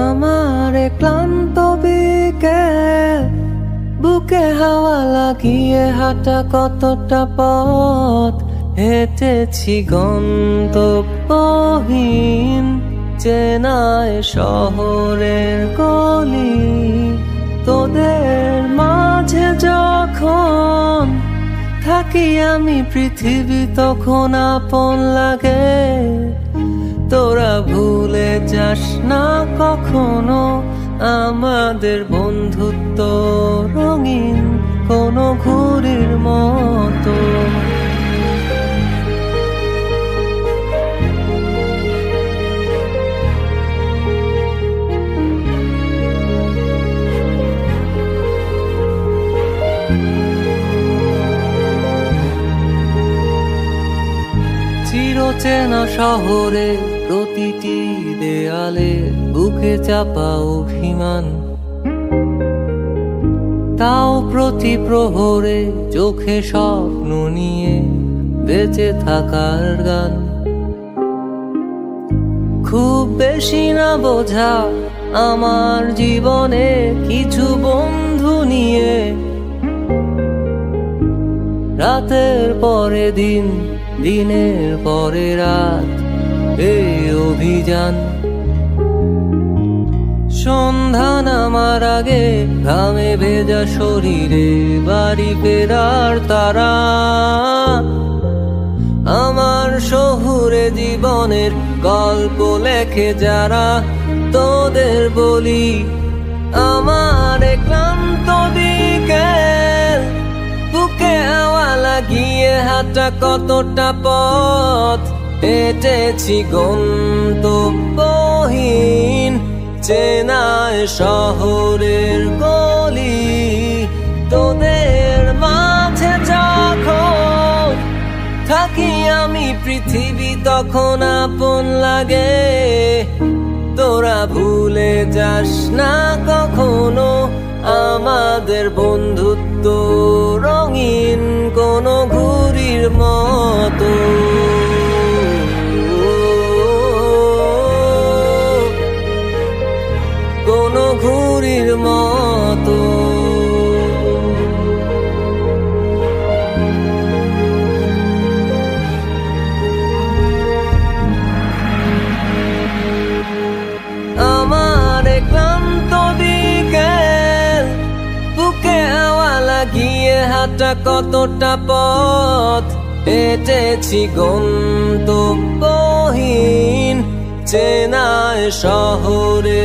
আমার ক্লান্ত বিকেল, বুকে হাওয়া লাগিয়ে হাঁটা কতটা পথ হেঁটেছি গন্তব্যহীন চেনায় শহরের গলি। তোদের মাঝে যখন থাকি আমি পৃথিবী তখন আপন লাগে। তোরা ভুলে যাস না কখনো আমাদের বন্ধুত্ব রঙিন কোনো ঘুড়ির মতো। চিরচেনা শহরে প্রতিটি দেয়ালে বুকে চাপা অভিমান, তাও প্রতি প্রহরে চোখে স্বপ্ন নিয়ে বেঁচে থাকার গান। খুব বেশি না বোঝা আমার জীবনে কিছু বন্ধু নিয়ে, রাতের পরে দিন, দিনের পরে রাত এই অভিযান। সন্ধ্যা নামার আগে ঘামে ভেজা শরীরে বাড়ি ফেরার তারা। আমার শহুরে জীবনের গল্প লেখে যারা, তোদের বলি আমার ক্লান্ত বিকেল, বুকে হাওয়া লাগিয়ে হাঁটা কতটা পথ হেঁটেছি গন্তব্যহীন চেনায় শহরের গলি। তোদের মাঝে যখন থাকি আমি পৃথিবী তখন আপন লাগে। তোরা ভুলে যাস না কখনো আমাদের বন্ধুত্ব রঙিন কোনো ঘুড়ির মতো। কোনো ঘুড়ির মতো। আমার ক্লান্ত বিকেল, বুকে হাওয়া লাগিয়ে হাঁটা কতটা পথ হেঁটেছি গন্তব্যহীন চেনায় শহরে